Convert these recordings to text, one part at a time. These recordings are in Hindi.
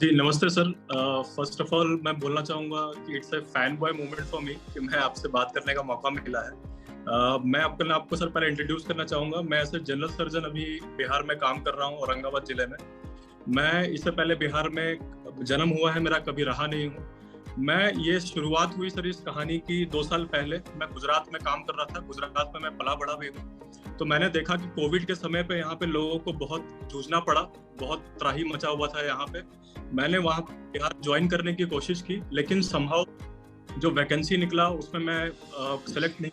जी, नमस्ते सर। फर्स्ट ऑफ ऑल मैं बोलना चाहूँगा कि it's a fan boy moment for me कि मैं आपसे बात करने का मौका मिला है। मैं अपने आपको सर पहले इंट्रोड्यूस करना चाहूँगा। मैं एज़ अ जनरल सर्जन अभी बिहार में काम कर रहा हूँ, औरंगाबाद ज़िले में। मैं इससे पहले बिहार में जन्म हुआ है मेरा, कभी रहा नहीं हूँ। मैं ये शुरुआत हुई सर इस कहानी की 2 साल पहले। मैं गुजरात में काम कर रहा था, गुजरात में मैं पला-बड़ा भी हूँ। तो मैंने देखा कि कोविड के समय पे यहाँ पे लोगों को बहुत जूझना पड़ा, बहुत त्राही मचा हुआ था यहाँ पे। मैंने वहाँ बिहार जॉइन करने की कोशिश की, लेकिन समहाउ जो वैकेंसी निकला उसमें मैं सेलेक्ट नहीं,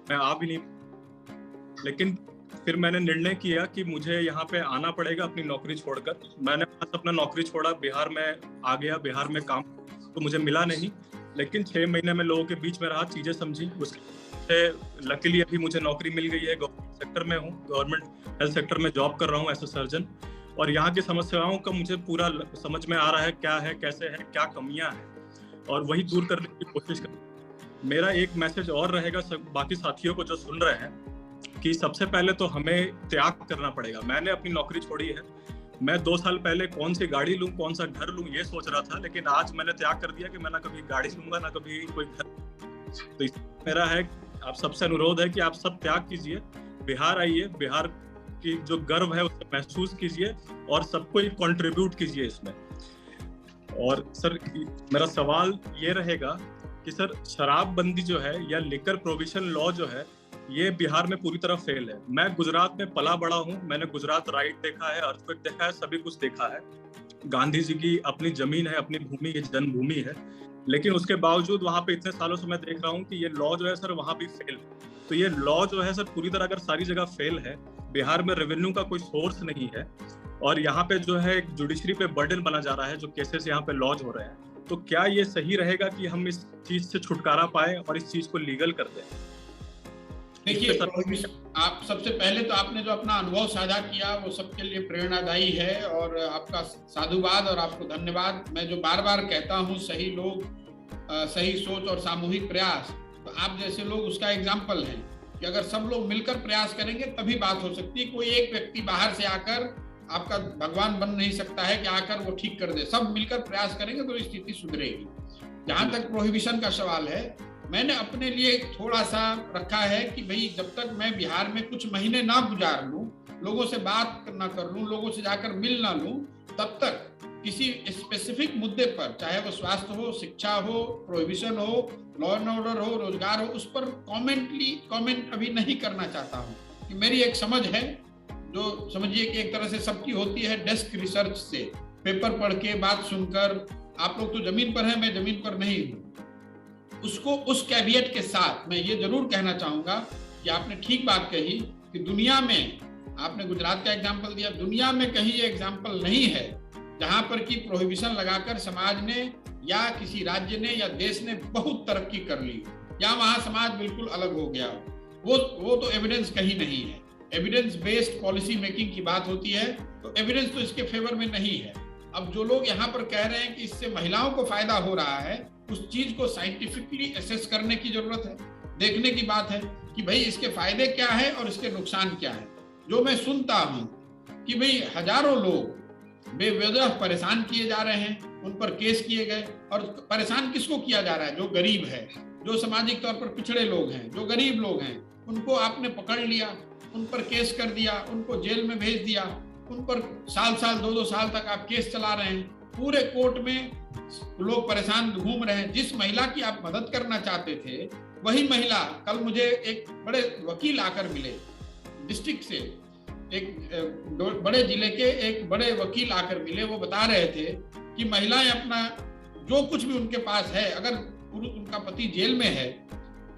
मैं आ भी नहीं। लेकिन फिर मैंने निर्णय किया कि मुझे यहाँ पे आना पड़ेगा अपनी नौकरी छोड़कर। मैंने वहाँ से अपना नौकरी छोड़ा, बिहार में आ गया। बिहार में काम तो मुझे मिला नहीं, लेकिन 6 महीने में लोगों के बीच में रहा, चीज़ें समझी। उससे लकीली अभी मुझे नौकरी मिल गई है, गवर्नमेंट सेक्टर में हूँ, गवर्नमेंट हेल्थ सेक्टर में जॉब कर रहा हूँ एज अ सर्जन। और यहाँ की समस्याओं का मुझे पूरा समझ में आ रहा है, क्या है, कैसे है, क्या कमियाँ हैं, और वही दूर करने की कोशिश कर। मेरा एक मैसेज और रहेगा सब बाकी साथियों को जो सुन रहे हैं, कि सबसे पहले तो हमें त्याग करना पड़ेगा। मैंने अपनी नौकरी छोड़ी है। मैं 2 साल पहले कौन सी गाड़ी लूँ, कौन सा घर लूँ, ये सोच रहा था, लेकिन आज मैंने त्याग कर दिया कि मैं ना कभी गाड़ी लूँगा, ना कभी कोई घर। तो मेरा है, आप सबसे अनुरोध है कि आप सब त्याग कीजिए, बिहार आइए, बिहार की जो गर्व है उसे महसूस कीजिए और सबको कंट्रीब्यूट कीजिए इसमें। और सर मेरा सवाल ये रहेगा कि सर शराबबंदी जो है या लिकर प्रोविजन लॉ जो है, ये बिहार में पूरी तरह फेल है। मैं गुजरात में पला बड़ा हूँ, मैंने गुजरात राइट देखा है, अर्थक्वेक देखा है, सभी कुछ देखा है। गांधी जी की अपनी जमीन है, अपनी भूमि, ये जन्मभूमि है, लेकिन उसके बावजूद वहां पे इतने सालों से मैं देख रहा हूँ कि ये लॉ जो है सर वहां भी फेल है। तो ये लॉ जो है सर पूरी तरह अगर सारी जगह फेल है, बिहार में रेवेन्यू का कोई सोर्स नहीं है, और यहाँ पे जो है एक जुडिशरी पे बर्डन बना जा रहा है, जो केसेस यहाँ पे लॉन्च हो रहे हैं, तो क्या ये सही रहेगा कि हम इस चीज से छुटकारा पाए और इस चीज को लीगल कर दें? देखिए, आप सबसे पहले तो आपने जो अपना अनुभव साझा किया वो सबके लिए प्रेरणादायी है और आपका साधुवाद और आपको धन्यवाद। मैं जो बार बार कहता हूँ, सही लोग, सही सोच और सामूहिक प्रयास, तो आप जैसे लोग उसका एग्जाम्पल हैं कि अगर सब लोग मिलकर प्रयास करेंगे तभी बात हो सकती है। कोई एक व्यक्ति बाहर से आकर आपका भगवान बन नहीं सकता है कि आकर वो ठीक कर दे। सब मिलकर प्रयास करेंगे तो स्थिति सुधरेगी। जहां तक प्रोहिबिशन का सवाल है, मैंने अपने लिए थोड़ा सा रखा है कि भाई जब तक मैं बिहार में कुछ महीने ना गुजार लूं, लोगों से बात ना कर लूं, लोगों से जाकर मिल ना लूं, तब तक किसी स्पेसिफिक मुद्दे पर, चाहे वो स्वास्थ्य हो, शिक्षा हो, प्रोहिबिशन हो, लॉ एंड ऑर्डर हो, रोजगार हो, उस पर कमेंट अभी नहीं करना चाहता हूं। कि मेरी एक समझ है, जो समझिए कि एक तरह से सबकी होती है, डेस्क रिसर्च से, पेपर पढ़ के, बात सुनकर। आप लोग तो जमीन पर हैं, मैं जमीन पर नहीं हूं। उसको उस कैविएट के साथ मैं ये जरूर कहना चाहूंगा कि आपने ठीक बात कही कि दुनिया में, आपने गुजरात का एग्जाम्पल दिया, दुनिया में कहीं ये एग्जाम्पल नहीं है जहां पर कि प्रोहिबिशन लगाकर समाज ने या किसी राज्य ने या देश ने बहुत तरक्की कर ली, या वहां समाज बिल्कुल अलग हो गया। वो तो एविडेंस कहीं नहीं है। एविडेंस बेस्ड पॉलिसी मेकिंग की बात होती है, तो एविडेंस तो इसके फेवर में नहीं है। अब जो लोग यहाँ पर कह रहे हैं कि इससे महिलाओं को फायदा हो रहा है, उस चीज को साइंटिफिकली असेस करने की जरूरत है। देखने की बात है कि भाई इसके फायदे क्या है और इसके नुकसान क्या है। जो मैं सुनता हूं कि भाई हजारों लोग बेवजह परेशान किए जा रहे हैं, उन पर केस किए गए। और परेशान किसको किया जा रहा है? जो गरीब है, जो सामाजिक तौर पर पिछड़े लोग हैं, जो गरीब लोग हैं, उनको आपने पकड़ लिया, उन पर केस कर दिया, उनको जेल में भेज दिया, उन पर साल 2-2 साल तक आप केस चला रहे हैं। पूरे कोर्ट में लोग परेशान घूम रहे हैं। जिस महिला की आप मदद करना चाहते थे, वही महिला, कल मुझे एक बड़े वकील आकर मिले डिस्ट्रिक्ट से, एक बड़े जिले के एक बड़े वकील आकर मिले। वो बता रहे थे कि महिलाएं अपना जो कुछ भी उनके पास है, अगर उनका पति जेल में है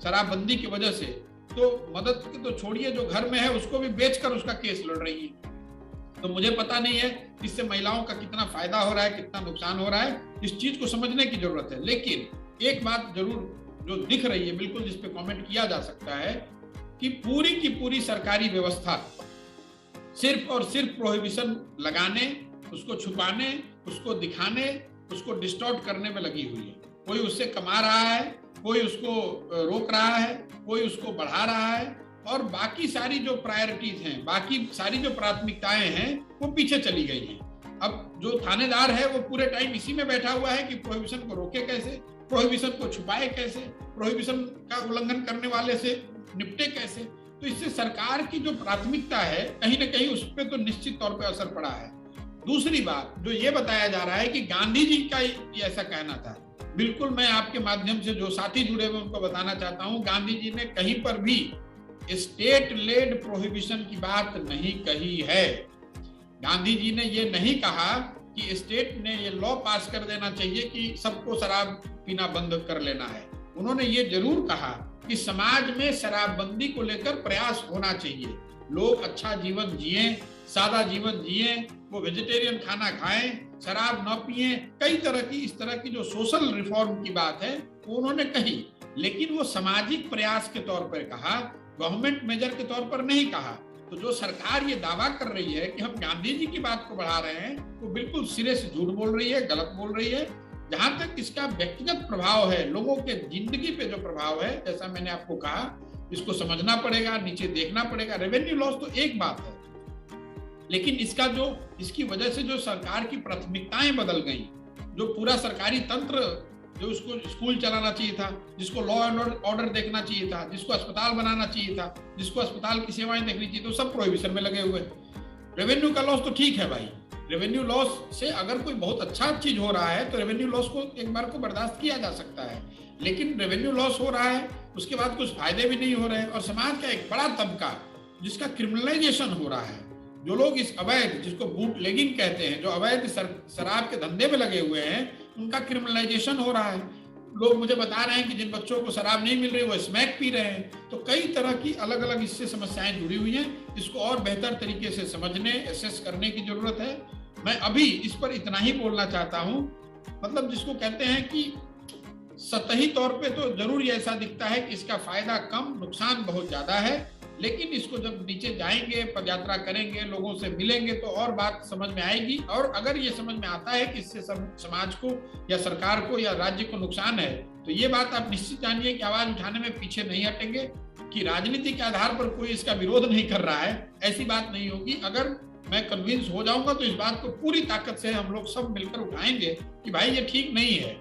शराबबंदी की वजह से, तो मदद तो छोड़िए, जो घर में है उसको भी बेचकर उसका केस लड़ रही है। तो मुझे पता नहीं है इससे महिलाओं का कितना फायदा हो रहा है, कितना नुकसान हो रहा है। इस चीज को समझने की जरूरत है। लेकिन एक बात जरूर जो दिख रही है, बिल्कुल जिस पे कमेंट किया जा सकता है, कि पूरी की पूरी सरकारी व्यवस्था सिर्फ और सिर्फ प्रोहिबिशन लगाने, उसको छुपाने, उसको दिखाने, उसको डिस्टॉर्ट करने में लगी हुई है। कोई उससे कमा रहा है, कोई उसको रोक रहा है, कोई उसको बढ़ा रहा है, और बाकी सारी जो प्रायोरिटीज हैं, बाकी सारी जो प्राथमिकताएं हैं, वो पीछे चली गई हैं। अब जो थानेदार है वो पूरे टाइम इसी में बैठा हुआ है कि प्रोहिबिशन को रोके कैसे, प्रोहिबिशन को छुपाए कैसे, प्रोहिबिशन का उल्लंघन करने वाले से निपटे कैसे। तो इससे सरकार की जो प्राथमिकता है कहीं ना कहीं उस पर तो निश्चित तौर पे असर पड़ा है। दूसरी बात जो ये बताया जा रहा है कि गांधी जी का ये ऐसा कहना था, बिल्कुल मैं आपके माध्यम से जो साथी जुड़े हुए उनको बताना चाहता हूं, गांधी जी ने कहीं पर भी स्टेट लेड प्रोहिबिशन की बात नहीं कही है। गांधी जी ने ये नहीं कहा कि स्टेट ने ये लॉ पास कर देना चाहिए कि सबको शराब पीना बंद कर लेना है। उन्होंने ये जरूर कहा कि समाज में शराबबंदी को लेकर प्रयास होना चाहिए, लोग अच्छा जीवन जिए, सादा जीवन जिए, वो वेजिटेरियन खाना खाएं, शराब न पिए, कई तरह की इस तरह की जो सोशल रिफॉर्म की बात है वो उन्होंने कही, लेकिन वो सामाजिक प्रयास के तौर पर कहा, गवर्नमेंट मेजर के तौर पर नहीं कहा। तो जो सरकार ये दावा कर रही है कि हम गांधी जी की बात को बढ़ा रहे हैं, वो बिल्कुल सिरे से झूठ बोल रही है, गलत बोल रही है। जहां तक इसका व्यक्तिगत प्रभाव है, लोगों के जिंदगी पे जो प्रभाव है, जैसा मैंने आपको कहा, इसको समझना पड़ेगा, नीचे देखना पड़ेगा। रेवेन्यू लॉस तो एक बात है, लेकिन इसकी वजह से जो सरकार की प्राथमिकताएं बदल गई, जो पूरा सरकारी तंत्र जो उसको स्कूल चलाना चाहिए था, जिसको लॉ एंड ऑर्डर देखना चाहिए था, जिसको अस्पताल बनाना चाहिए था, जिसको अस्पताल की सेवाएं देखनी चाहिए, तो सब प्रोहिबिशन में लगे हुए। रेवेन्यू का लॉस तो ठीक है भाई, रेवेन्यू लॉस से अगर कोई बहुत अच्छा चीज हो रहा है तो रेवेन्यू लॉस को एक बार को बर्दाश्त किया जा सकता है, लेकिन रेवेन्यू लॉस हो रहा है, उसके बाद कुछ फायदे भी नहीं हो रहे हैं, और समाज का एक बड़ा तबका जिसका क्रिमिनलाइजेशन हो रहा है, जो लोग इस अवैध, जिसको बूट लेगिंग कहते हैं, जो अवैध शराब के धंधे में लगे हुए हैं, उनका क्रिमिनलाइजेशन हो रहा है। लोग मुझे बता रहे हैं कि जिन बच्चों को शराब नहीं मिल रही वो स्मैक पी रहे हैं। तो कई तरह की अलग अलग इससे समस्याएं जुड़ी हुई हैं, इसको और बेहतर तरीके से समझने, एसेस करने की जरूरत है। मैं अभी इस पर इतना ही बोलना चाहता हूं, मतलब जिसको कहते हैं कि सतही तौर पे तो जरूर ये ऐसा दिखता है कि इसका फायदा कम, नुकसान बहुत ज्यादा है, लेकिन इसको जब नीचे जाएंगे, पदयात्रा करेंगे, लोगों से मिलेंगे तो और बात समझ में आएगी। और अगर ये समझ में आता है कि इससे समाज को या सरकार को या राज्य को नुकसान है, तो ये बात आप निश्चित जानिए कि आवाज उठाने में पीछे नहीं हटेंगे, कि राजनीति के आधार पर कोई इसका विरोध नहीं कर रहा है, ऐसी बात नहीं होगी। अगर मैं कन्विंस हो जाऊंगा तो इस बात को पूरी ताकत से हम लोग सब मिलकर उठाएंगे कि भाई ये ठीक नहीं है।